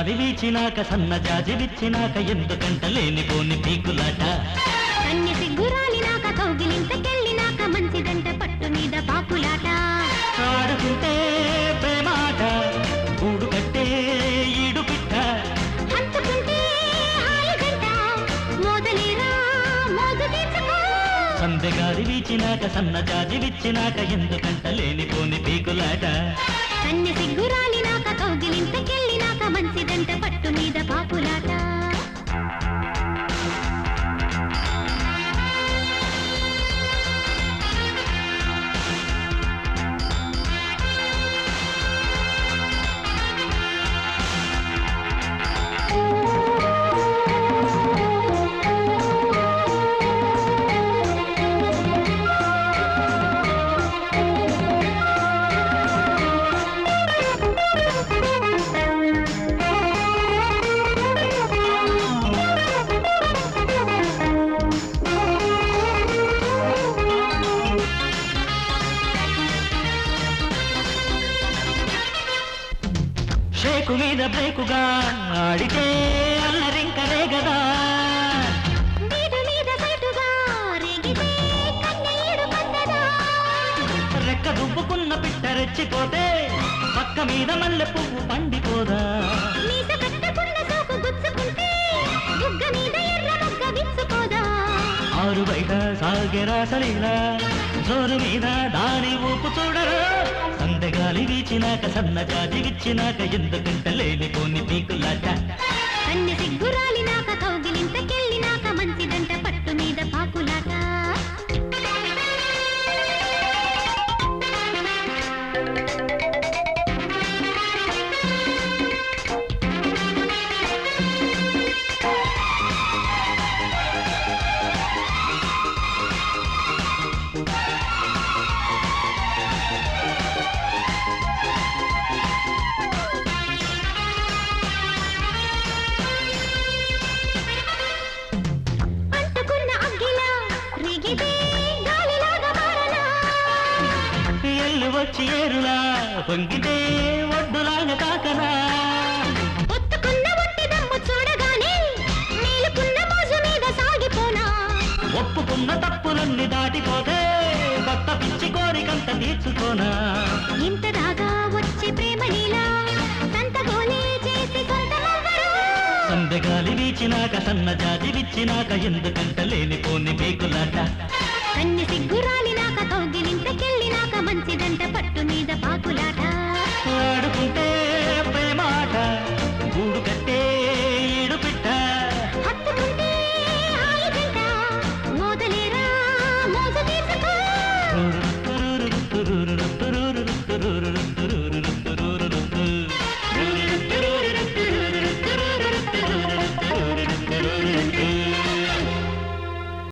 సందెగాలి వీచినాక సన్న జాజి విచ్చినాక ఎందుకంట లేనిపోని పీకులాట కన్య సిగ్గురాలినాక కౌగిలింతకెళ్ళినాక మంచిదంట పట్టు మీద పాకులాట ఆడుకుంటే ప్రేమాట గూడు కట్టే ఈడు పిట్ట హత్తుకుంటే హాయిగంట మోదలేరా మోజు తీర్చుకో సందెగాలి వీచినాక సన్న జాజి విచ్చినాక ఎందుకంట లేనిపోని పీకులాట కన్య సిగ్గురాలినాక కౌగిలింతకెళ్ళినాక మంచిదంట పట్టు మీద పాకులాట షేకు మీద బ్రేకుగా ఆడితే అల్లరింకరే గదా వీడు మీద సైటుగా రేగితే కన్నీడు పండదా రెక్క దుబ్బుకున్న పిట్ట రెచ్చిపోతే పక్క మీద మల్లె పువ్వు పండిపోదా మీస కట్టుకున్న సోకు గుచ్చుకుంటే బుగ్గ మీద ఎర్ర మొగ్గ విచ్చుకోదా ఆరు బయట సాగెరా సలీలా జోరు మీద దాని ఊపు చూడరు సందెగాలి వీచినాక సన్న జాజి విచ్చినాక ఎందుకంట లేనిపోని పీకులాట కన్య సిగ్గురాలినాక కౌగిలింతకెళ్ళినాక మంచిదంట పట్టు మీద పాకులాట అంటుకున్న అగ్గిలా రేగితే గాలిలాగా మారనా ఎల్లు వచ్చి ఏరులా పొంగితే ఒడ్డులాగా తాకనా ఒత్తుకున్న ఒట్టి దమ్ము చూడగానే మేలుకున్న మోజు మీద సాగిపోనా ఒప్పుకున్న తప్పులన్నీ దాటిపోతే కొత్త పిచ్చి కోరికంత తీర్చుకోనా ఇంత దాగా వచ్చే ప్రేమ లీలా సంతగోలే చేసి సొంతమవ్వరు సందెగాలి వీచినాక సన్న జాజి విచ్చినాక ఎందుకంట లేనిపోని పీకులాట కన్య సిగ్గురాలిన